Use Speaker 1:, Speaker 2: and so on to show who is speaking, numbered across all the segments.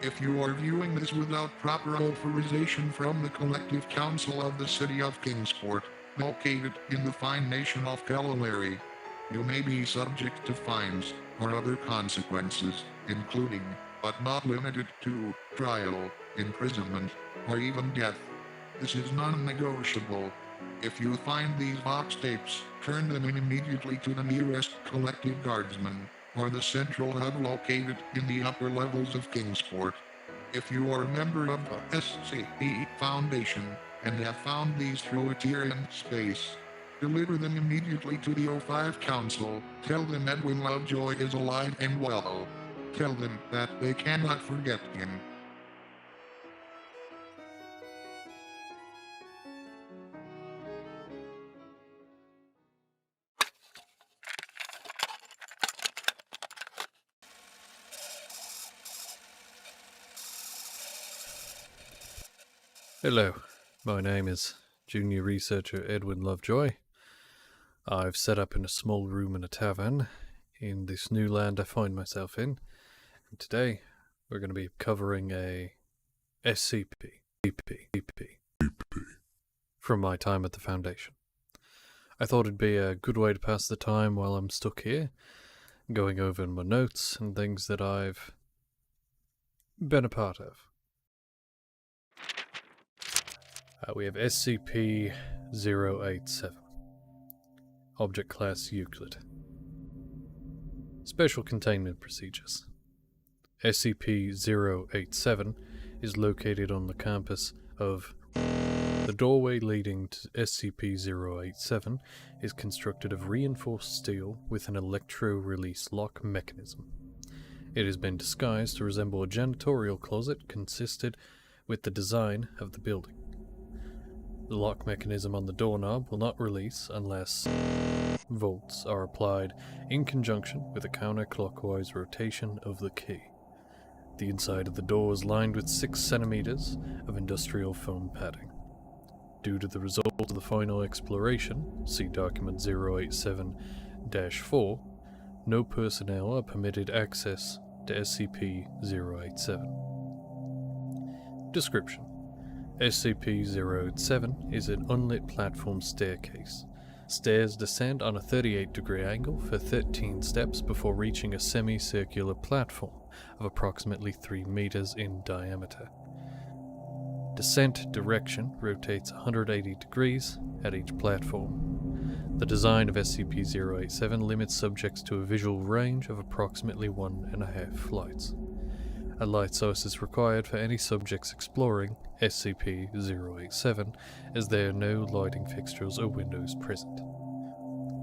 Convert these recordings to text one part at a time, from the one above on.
Speaker 1: If you are viewing this without proper authorization from the Collective Council of the City of Kingsport, located in the fine nation of Kalilari, you may be subject to fines or other consequences, including, but not limited to, trial, imprisonment, or even death. This is non-negotiable. If you find these box tapes, turn them in immediately to the nearest collective guardsman, or the central hub located in the upper levels of Kingsport. If you are a member of the SCP Foundation, and have found these through a tier in space, deliver them immediately to the O5 Council. Tell them Edwin Lovejoy is alive and well. Tell them that they cannot forget him.
Speaker 2: Hello, my name is Junior Researcher Edwin Lovejoy. I've set up in a small room in a tavern in this new land I find myself in, and today we're going to be covering a SCP from my time at the Foundation. I thought it'd be a good way to pass the time while I'm stuck here, going over my notes and things that I've been a part of. We have SCP-087. Object Class Euclid. Special Containment Procedures. SCP-087 is located on the campus of... The doorway leading to SCP-087 is constructed of reinforced steel with an electro-release lock mechanism. It has been disguised to resemble a janitorial closet consisted with the design of the building. The lock mechanism on the doorknob will not release unless volts are applied in conjunction with a counterclockwise rotation of the key. The inside of the door is lined with 6 centimeters of industrial foam padding. Due to the results of the final exploration, see document 087-4, no personnel are permitted access to SCP-087. Description: SCP-087 is an unlit platform staircase. Stairs descend on a 38-degree angle for 13 steps before reaching a semicircular platform of approximately 3 meters in diameter. Descent direction rotates 180 degrees at each platform. The design of SCP-087 limits subjects to a visual range of approximately 1.5 flights. A light source is required for any subjects exploring SCP-087, as there are no lighting fixtures or windows present.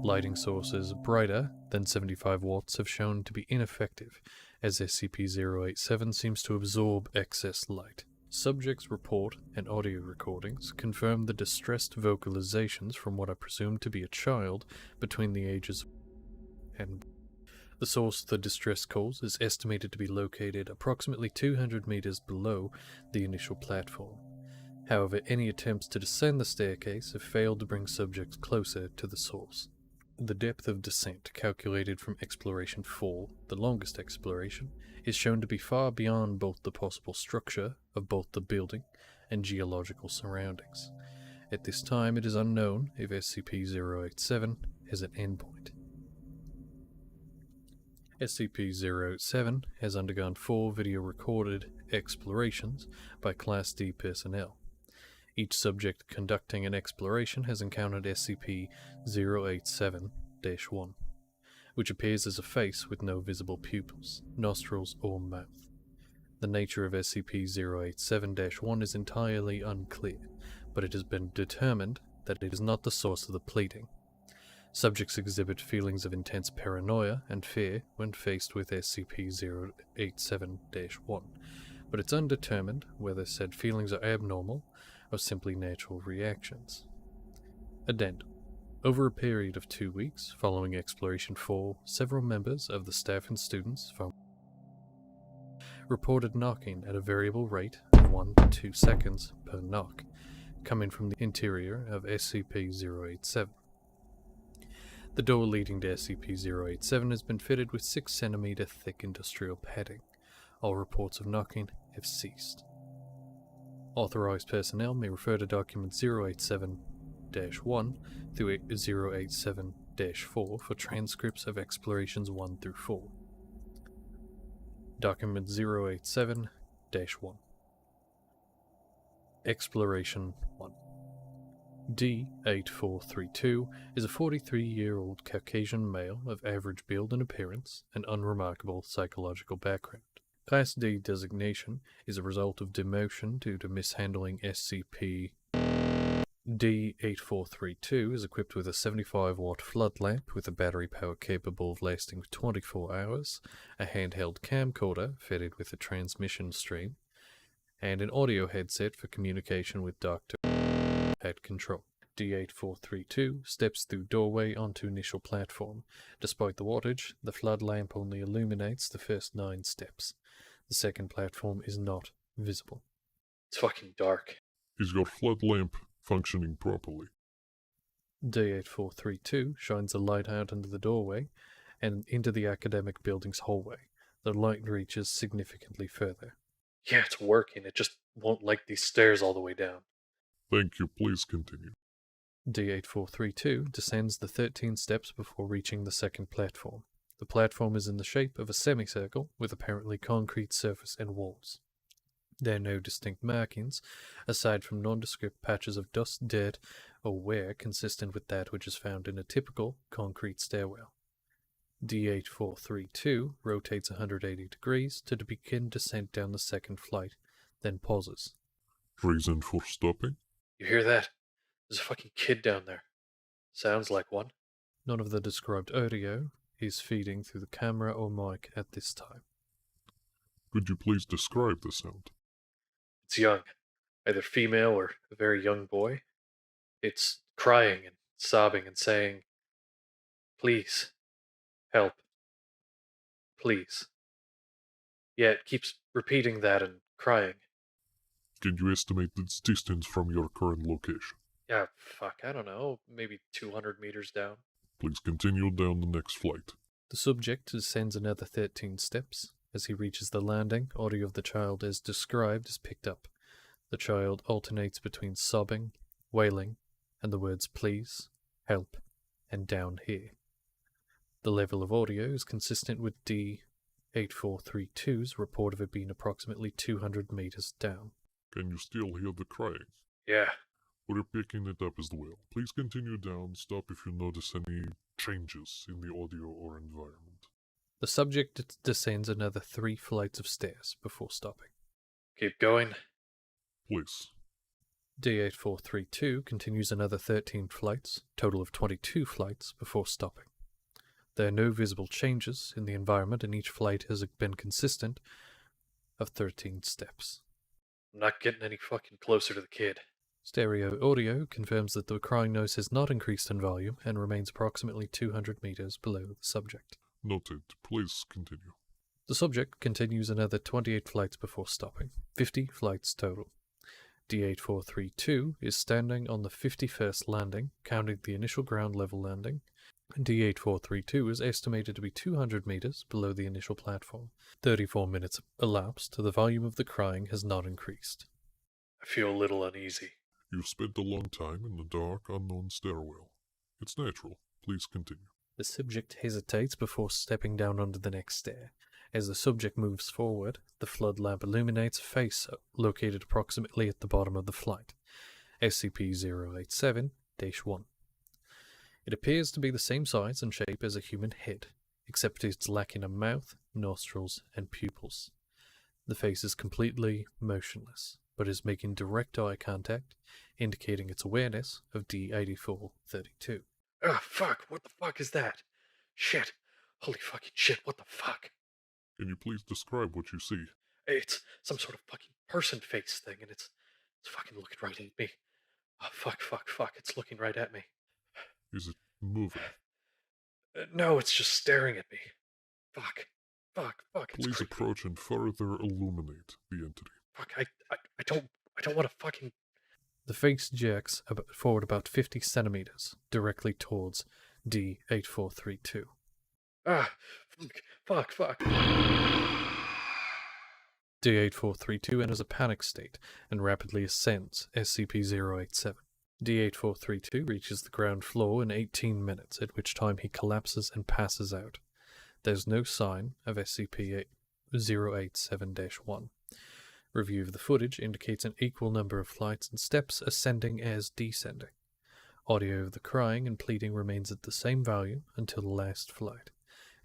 Speaker 2: Lighting sources brighter than 75 watts have shown to be ineffective, as SCP-087 seems to absorb excess light. Subjects' report and audio recordings confirm the distressed vocalizations from what I presume to be a child between the ages and the source of the distress calls is estimated to be located approximately 200 meters below the initial platform. However, any attempts to descend the staircase have failed to bring subjects closer to the source. The depth of descent calculated from Exploration 4, the longest exploration, is shown to be far beyond both the possible structure of both the building and geological surroundings. At this time, it is unknown if SCP-087 has an endpoint. SCP-087 has undergone 4 video-recorded explorations by Class D personnel. Each subject conducting an exploration has encountered SCP-087-1, which appears as a face with no visible pupils, nostrils, or mouth. The nature of SCP-087-1 is entirely unclear, but it has been determined that it is not the source of the pleading. Subjects exhibit feelings of intense paranoia and fear when faced with SCP-087-1, but it's undetermined whether said feelings are abnormal or simply natural reactions. Addendum: over a period of 2 weeks following Exploration 4, several members of the staff and students reported knocking at a variable rate of 1 to 2 seconds per knock, coming from the interior of SCP-087. The door leading to SCP-087 has been fitted with 6 cm thick industrial padding. All reports of knocking have ceased. Authorized personnel may refer to document 087-1 through 087-4 for transcripts of explorations 1 through 4. Document 087-1. Exploration 1. D8432 is a 43-year-old Caucasian male of average build and appearance and unremarkable psychological background. Class D designation is a result of demotion due to mishandling SCP. D8432 is equipped with a 75-watt flood lamp with a battery power capable of lasting 24 hours, a handheld camcorder fitted with a transmission stream, and an audio headset for communication with Dr. at control. D8432 steps through doorway onto initial platform. Despite the wattage, the flood lamp only illuminates the first 9 steps. The second platform is not visible. It's fucking dark.
Speaker 3: Is your flood lamp functioning properly?
Speaker 2: D8432 shines a light out into the doorway and into the academic building's hallway. The light reaches significantly further. Yeah, it's working. It just won't light these stairs all the way down.
Speaker 3: Thank you. Please continue.
Speaker 2: D8432 descends the 13 steps before reaching the second platform. The platform is in the shape of a semicircle with apparently concrete surface and walls. There are no distinct markings, aside from nondescript patches of dust, dirt, or wear consistent with that which is found in a typical concrete stairwell. D8432 rotates 180 degrees to begin descent down the second flight, then pauses.
Speaker 3: Reason for stopping?
Speaker 2: You hear that? There's a fucking kid down there. Sounds like one. None of the described audio is feeding through the camera or mic at this time.
Speaker 3: Could you please describe the sound?
Speaker 2: It's young, either female or a very young boy. It's crying and sobbing and saying, "Please, help. Please." Yeah, it keeps repeating that and crying.
Speaker 3: Can you estimate its distance from your current location?
Speaker 2: Yeah, fuck, I don't know, maybe 200 meters down.
Speaker 3: Please continue down the next flight.
Speaker 2: The subject descends another 13 steps. As he reaches the landing, audio of the child as described is picked up. The child alternates between sobbing, wailing, and the words please, help, and down here. The level of audio is consistent with D8432's report of it being approximately 200 meters down.
Speaker 3: Can you still hear the crying?
Speaker 2: Yeah.
Speaker 3: We're picking it up as well. Please continue down. Stop if you notice any changes in the audio or environment.
Speaker 2: The subject descends another 3 flights of stairs before stopping. Keep going.
Speaker 3: Please.
Speaker 2: D8432 continues another 13 flights, total of 22 flights, before stopping. There are no visible changes in the environment, and each flight has been consistent of 13 steps. I'm not getting any fucking closer to the kid. Stereo audio confirms that the crying noise has not increased in volume and remains approximately 200 meters below the subject.
Speaker 3: Noted. Please continue.
Speaker 2: The subject continues another 28 flights before stopping. 50 flights total. D8432 is standing on the 51st landing, counting the initial ground level landing. D8432 is estimated to be 200 meters below the initial platform. 34 minutes elapsed. The volume of the crying has not increased. I feel a little uneasy.
Speaker 3: You've spent a long time in the dark, unknown stairwell. It's natural. Please continue.
Speaker 2: The subject hesitates before stepping down onto the next stair. As the subject moves forward, the flood lamp illuminates a face located approximately at the bottom of the flight. SCP-087-1. It appears to be the same size and shape as a human head, except it's lacking a mouth, nostrils, and pupils. The face is completely motionless, but is making direct eye contact, indicating its awareness of D8432. Oh, fuck, what the fuck is that? Shit. Holy fucking shit, what the fuck?
Speaker 3: Can you please describe what you see?
Speaker 2: It's some sort of fucking person face thing, and it's fucking looking right at me. Oh, fuck, it's looking right at me.
Speaker 3: Is it moving?
Speaker 2: No, it's just staring at me. Fuck, it's
Speaker 3: Please
Speaker 2: creepy.
Speaker 3: approach and further illuminate the entity.
Speaker 2: Fuck, I don't want to fucking... The face jerks forward about 50 centimeters, directly towards D8432. Ah, fuck. D8432 enters a panic state and rapidly ascends SCP-087. D8432 reaches the ground floor in 18 minutes, at which time he collapses and passes out. There's no sign of SCP-087-1. Review of the footage indicates an equal number of flights and steps ascending as descending. Audio of the crying and pleading remains at the same value until the last flight,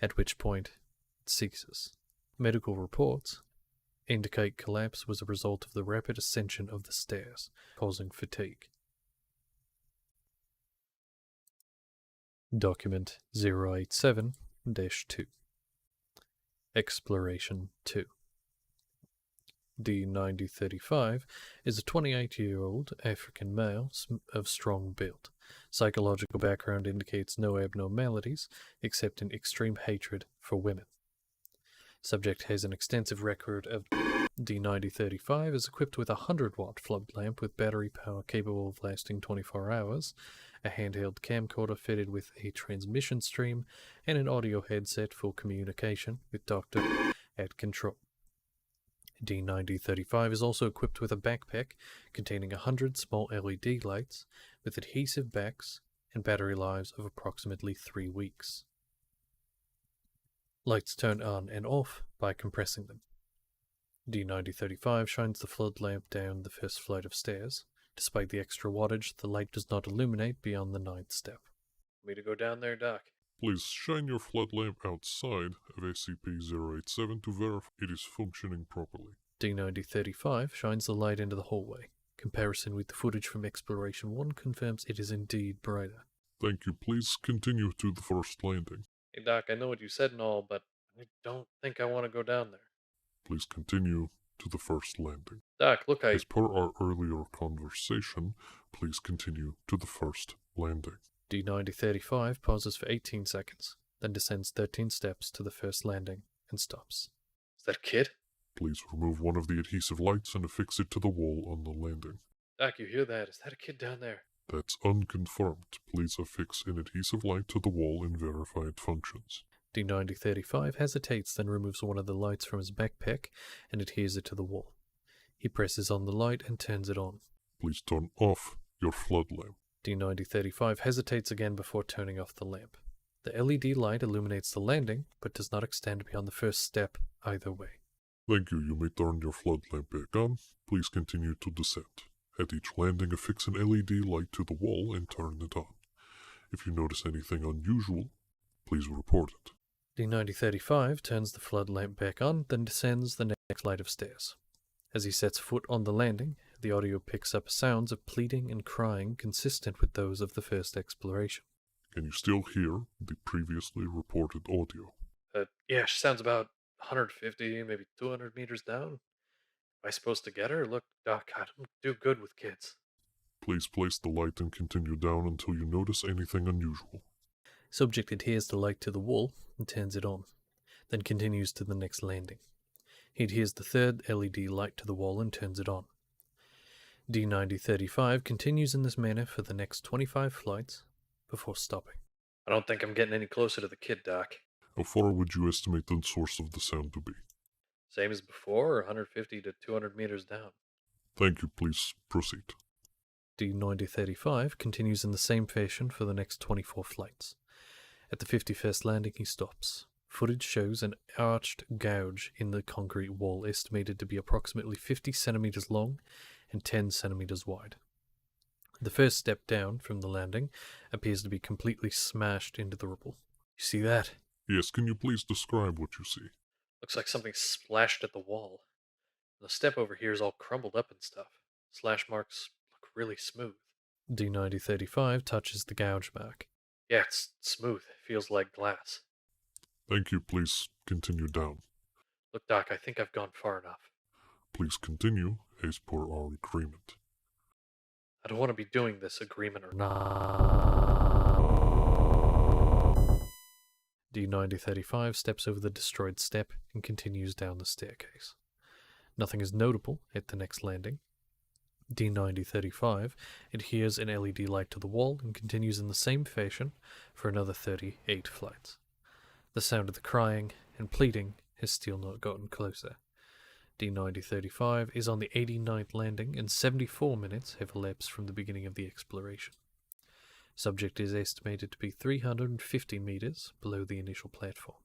Speaker 2: at which point it ceases. Medical reports indicate collapse was a result of the rapid ascension of the stairs, causing fatigue. Document 087-2. Exploration 2. D9035 is a 28-year-old African male of strong build. Psychological background indicates no abnormalities except an extreme hatred for women. Subject has an extensive record of D9035 is equipped with a 100-watt flood lamp with battery power capable of lasting 24 hours, a handheld camcorder fitted with a transmission stream, and an audio headset for communication with Dr. at control. D9035 is also equipped with a backpack containing 100 small LED lights with adhesive backs and battery lives of approximately 3 weeks. Lights turn on and off by compressing them. D9035 shines the flood lamp down the first flight of stairs. Despite the extra wattage, the light does not illuminate beyond the 9th step. Want me to go down there, Doc?
Speaker 3: Please shine your flood lamp outside of SCP-087 to verify it is functioning properly.
Speaker 2: D9035 shines the light into the hallway. Comparison with the footage from Exploration 1 confirms it is indeed brighter.
Speaker 3: Thank you. Please continue to the first landing.
Speaker 2: Hey Doc, I know what you said and all, but I don't think I want to go down there.
Speaker 3: Please continue to the first landing.
Speaker 2: Doc, look,
Speaker 3: As per our earlier conversation, please continue to the first landing.
Speaker 2: D9035 pauses for 18 seconds, then descends 13 steps to the first landing and stops. Is that a kid?
Speaker 3: Please remove one of the adhesive lights and affix it to the wall on the landing.
Speaker 2: Doc, you hear that? Is that a kid down there?
Speaker 3: That's unconfirmed. Please affix an adhesive light to the wall and verify it functions.
Speaker 2: D9035 hesitates, then removes one of the lights from his backpack and adheres it to the wall. He presses on the light and turns it on.
Speaker 3: Please turn off your flood lamp.
Speaker 2: D9035 hesitates again before turning off the lamp. The LED light illuminates the landing, but does not extend beyond the first step either way.
Speaker 3: Thank you. You may turn your flood lamp back on. Please continue to descend. At each landing, affix an LED light to the wall and turn it on. If you notice anything unusual, please report it.
Speaker 2: D9035 turns the flood lamp back on, then descends the next flight of stairs. As he sets foot on the landing, the audio picks up sounds of pleading and crying consistent with those of the first exploration.
Speaker 3: Can you still hear the previously reported audio?
Speaker 2: Yeah, she sounds about 150, maybe 200 meters down. Am I supposed to get her? Look, Doc, I don't do good with kids.
Speaker 3: Please place the light and continue down until you notice anything unusual.
Speaker 2: Subject adheres the light to the wall and turns it on, then continues to the next landing. He adheres the third LED light to the wall and turns it on. D9035 continues in this manner for the next 25 flights before stopping. I don't think I'm getting any closer to the kid, Doc.
Speaker 3: How far would you estimate the source of the sound to be?
Speaker 2: Same as before, or 150 to 200 meters down?
Speaker 3: Thank you. Please proceed.
Speaker 2: D9035 continues in the same fashion for the next 24 flights. At the 51st landing, he stops. Footage shows an arched gouge in the concrete wall estimated to be approximately 50 centimeters long and 10 centimeters wide. The first step down from the landing appears to be completely smashed into the rubble. You see that?
Speaker 3: Yes, can you please describe what you see?
Speaker 2: Looks like something splashed at the wall. The step over here is all crumbled up and stuff. Slash marks look really smooth. D9035 touches the gouge mark. Yeah, it's smooth. It feels like glass.
Speaker 3: Thank you. Please continue down.
Speaker 2: Look, Doc, I think I've gone far enough.
Speaker 3: Please continue as per our agreement.
Speaker 2: I don't want to be doing this, agreement or not. D9035 steps over the destroyed step and continues down the staircase. Nothing is notable at the next landing. D9035 adheres an LED light to the wall and continues in the same fashion for another 38 flights. The sound of the crying and pleading has still not gotten closer. D9035 is on the 89th landing and 74 minutes have elapsed from the beginning of the exploration. Subject is estimated to be 350 meters below the initial platform.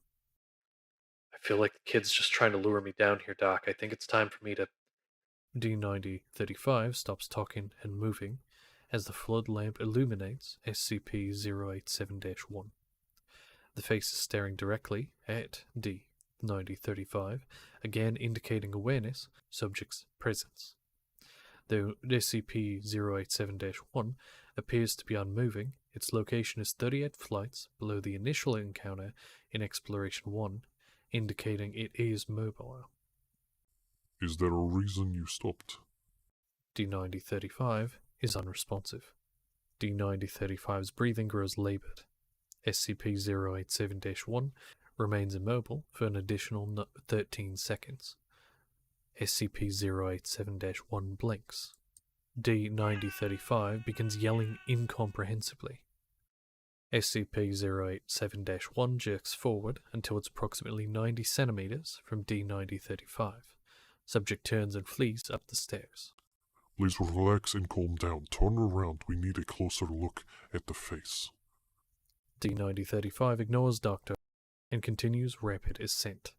Speaker 4: I feel like the kid's just trying to lure me down here, Doc. I think it's time for me to...
Speaker 2: D9035 stops talking and moving as the flood lamp illuminates SCP-087-1. The face is staring directly at D9035, again indicating awareness, subject's presence. Though SCP-087-1 appears to be unmoving, its location is 38 flights below the initial encounter in Exploration 1, indicating it is mobile.
Speaker 3: Is there a reason you stopped?
Speaker 2: D9035 is unresponsive. D9035's breathing grows labored. SCP-087-1 remains immobile for an additional 13 seconds. SCP-087-1 blinks. D9035 begins yelling incomprehensibly. SCP-087-1 jerks forward until it's approximately 90 centimeters from D9035. Subject turns and flees up the stairs.
Speaker 3: Please relax and calm down. Turn around. We need a closer look at the face.
Speaker 2: D9035 ignores Doctor and continues rapid ascent.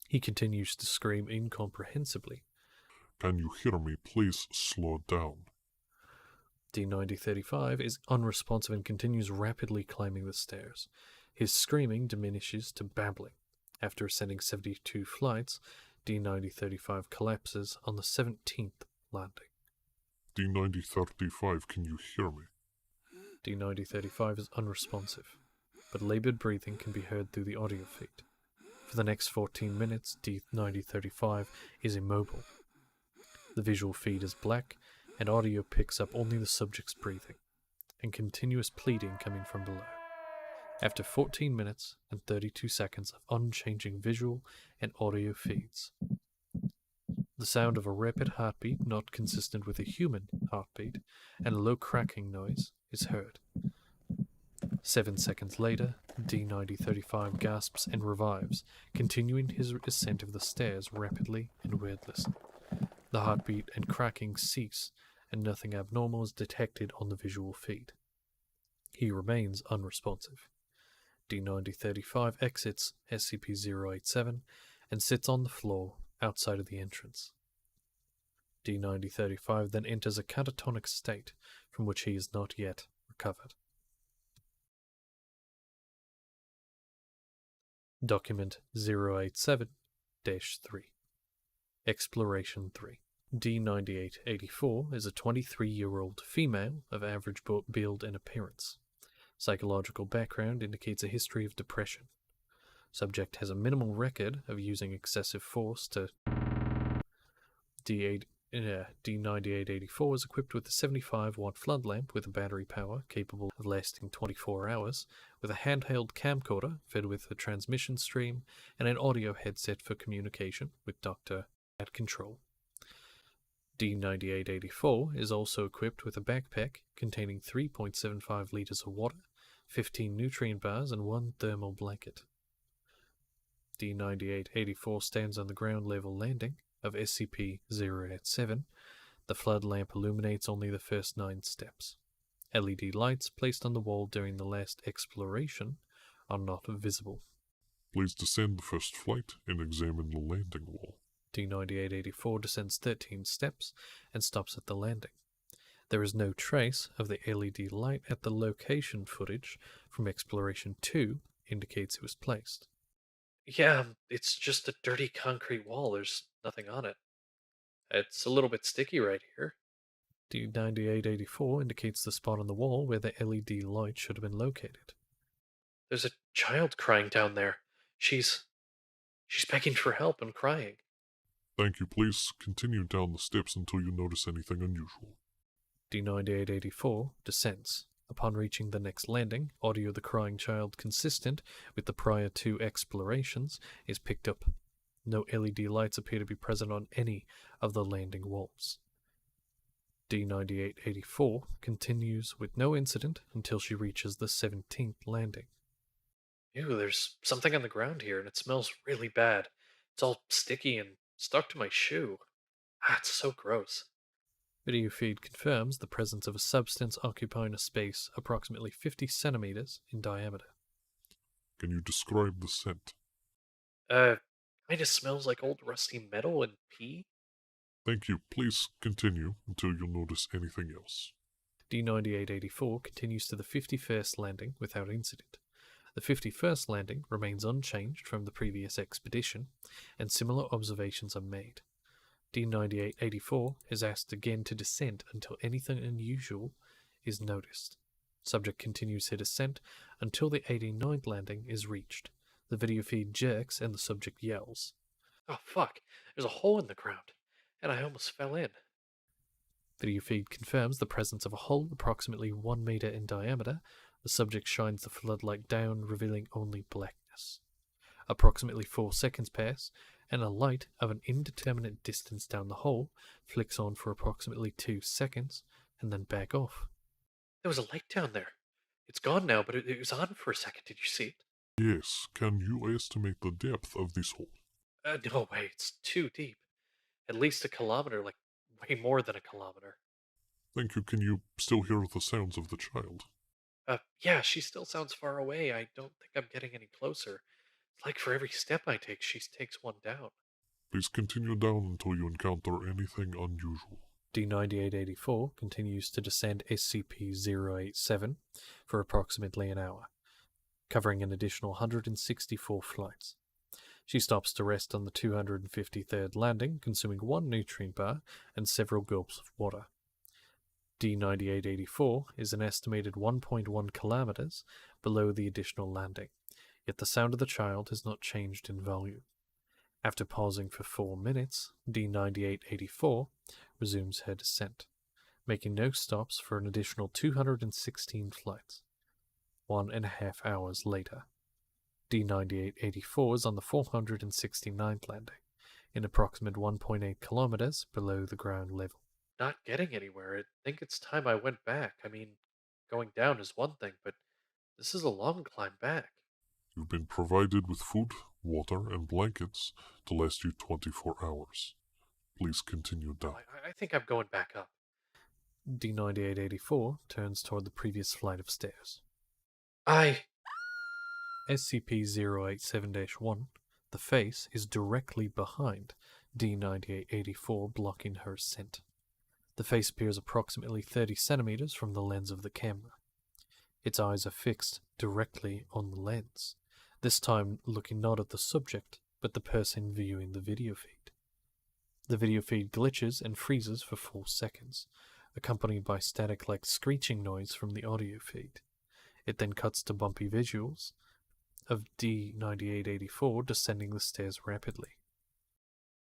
Speaker 2: He continues to scream incomprehensibly.
Speaker 3: Can you hear me? Please slow down.
Speaker 2: D9035 is unresponsive and continues rapidly climbing the stairs. His screaming diminishes to babbling. After ascending 72 flights, D9035 collapses on the 17th landing.
Speaker 3: D9035, can you hear me?
Speaker 2: D9035 is unresponsive, but labored breathing can be heard through the audio feed. For the next 14 minutes, D9035 is immobile. The visual feed is black, and audio picks up only the subject's breathing, and continuous pleading coming from below. After 14 minutes and 32 seconds of unchanging visual and audio feeds, the sound of a rapid heartbeat not consistent with a human heartbeat and a low cracking noise is heard. 7 seconds later, D9035 gasps and revives, continuing his ascent of the stairs rapidly and wordlessly. The heartbeat and cracking cease, and nothing abnormal is detected on the visual feed. He remains unresponsive. D9035 exits SCP-087 and sits on the floor outside of the entrance. D9035 then enters a catatonic state from which he is not yet recovered. Document 087-3 Exploration 3 D9884 is a 23-year-old female of average build and appearance. Psychological background indicates a history of depression. Subject has a minimal record of using excessive force to... D9884 is equipped with a 75-watt flood lamp with a battery power capable of lasting 24 hours, with a handheld camcorder fed with a transmission stream and an audio headset for communication with Dr. at control. D9884 is also equipped with a backpack containing 3.75 liters of water, 15 nutrient bars, and 1 thermal blanket. D9884 stands on the ground level landing of SCP-087. The flood lamp illuminates only the first 9 steps. LED lights placed on the wall during the last exploration are not visible.
Speaker 3: Please descend the first flight and examine the landing wall.
Speaker 2: D9884 descends 13 steps and stops at the landing. There is no trace of the LED light at the location. Footage from Exploration 2 indicates it was placed.
Speaker 4: Yeah, it's just a dirty concrete wall. There's nothing on it. It's a little bit sticky right here.
Speaker 2: D9884 indicates the spot on the wall where the LED light should have been located.
Speaker 4: There's a child crying down there. She's begging for help and crying.
Speaker 3: Thank you. Please continue down the steps until you notice anything unusual.
Speaker 2: D9884 descends. Upon reaching the next landing, audio of the crying child consistent with the prior 2 explorations is picked up. No LED lights appear to be present on any of the landing walls. D9884 continues with no incident until she reaches the 17th landing.
Speaker 4: Ew, there's something on the ground here and it smells really bad. It's all sticky and stuck to my shoe. Ah, it's so gross.
Speaker 2: Video feed confirms the presence of a substance occupying a space approximately 50 centimeters in diameter.
Speaker 3: Can you describe the scent?
Speaker 4: Uh, Kinda smells like old rusty metal and pee.
Speaker 3: Thank you. Please continue until you notice anything else.
Speaker 2: D9884 continues to the 51st landing without incident. The 51st landing remains unchanged from the previous expedition, and similar observations are made. D9884 is asked again to descend until anything unusual is noticed. Subject continues her descent until the 89th landing is reached. The video feed jerks and the subject yells.
Speaker 4: Oh, fuck. There's a hole in the ground. And I almost fell in.
Speaker 2: Video feed confirms the presence of a hole approximately 1 meter in diameter. The subject shines the floodlight down, revealing only blackness. Approximately 4 seconds pass, and a light of an indeterminate distance down the hole flicks on for approximately 2 seconds, and then back off.
Speaker 4: There was a light down there. It's gone now, but it was on for a second. Did you see it?
Speaker 3: Yes, can you estimate the depth of this hole?
Speaker 4: No way. It's too deep. At least a kilometer, like way more than a kilometer.
Speaker 3: Thank you. Can you still hear the sounds of the child?
Speaker 4: Yeah, she still sounds far away. I don't think I'm getting any closer. It's like for every step I take, she takes one down.
Speaker 3: Please continue down until you encounter anything unusual.
Speaker 2: D9884 continues to descend SCP-087 for approximately an hour, covering an additional 164 flights. She stops to rest on the 253rd landing, consuming 1 nutrient bar and several gulps of water. D9884 is an estimated 1.1 kilometers below the additional landing, yet the sound of the child has not changed in volume. After pausing for 4 minutes, D9884 resumes her descent, making no stops for an additional 216 flights. 1.5 hours later, D9884 is on the 469th landing, in approximate 1.8 kilometers below the ground level.
Speaker 4: Not getting anywhere. I think it's time I went back. I mean, going down is one thing, but this is a long climb back.
Speaker 3: You've been provided with food, water, and blankets to last you 24 hours. Please continue down.
Speaker 4: I think I'm going back up.
Speaker 2: D9884 turns toward the previous flight of stairs. SCP-087-1, the face is directly behind D9884, blocking her ascent. The face appears approximately 30 centimeters from the lens of the camera. Its eyes are fixed directly on the lens, this time looking not at the subject, but the person viewing the video feed. The video feed glitches and freezes for 4 seconds, accompanied by static-like screeching noise from the audio feed. It then cuts to bumpy visuals of D9884 descending the stairs rapidly.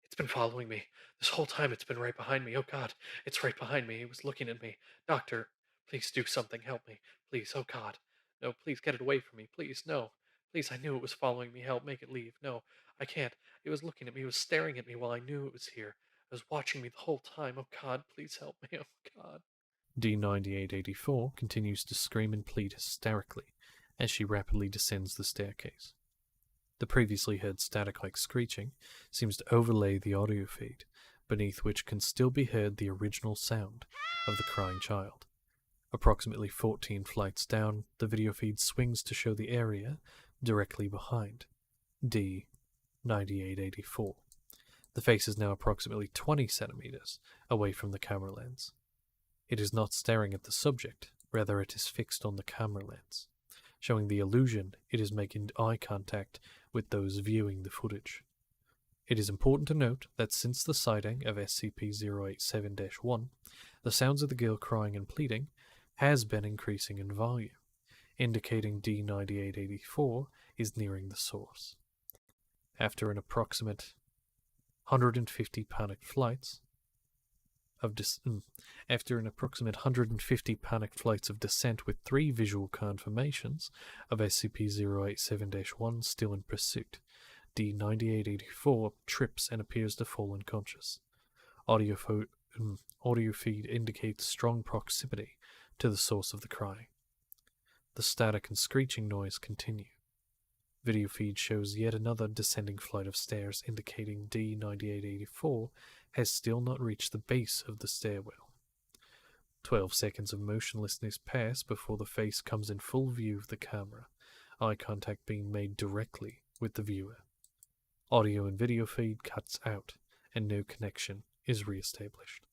Speaker 4: It's been following me. This whole time it's been right behind me. Oh God, it's right behind me. It was looking at me. Doctor, please do something. Help me. Please, oh God. No, please get it away from me. Please, no. Please, I knew it was following me. Help, make it leave. No, I can't. It was looking at me. It was staring at me while I knew it was here. It was watching me the whole time. Oh God, please help me. Oh God.
Speaker 2: D9884 continues to scream and plead hysterically as she rapidly descends the staircase. The previously heard static-like screeching seems to overlay the audio feed, beneath which can still be heard the original sound of the crying child. Approximately 14 flights down, the video feed swings to show the area directly behind D9884. The face is now approximately 20 centimeters away from the camera lens. It is not staring at the subject, rather it is fixed on the camera lens, showing the illusion it is making eye contact with those viewing the footage. It is important to note that since the sighting of SCP-087-1, the sounds of the girl crying and pleading has been increasing in volume, indicating D9884 is nearing the source. After an approximate 150 panicked flights of descent with 3 visual confirmations of SCP-087-1 still in pursuit, D9884 trips and appears to fall unconscious. Audio feed indicates strong proximity to the source of the cry. The static and screeching noise continue. Video feed shows yet another descending flight of stairs, indicating D9884 has still not reached the base of the stairwell. 12 seconds of motionlessness pass before the face comes in full view of the camera, eye contact being made directly with the viewer. Audio and video feed cuts out, and no connection is re-established.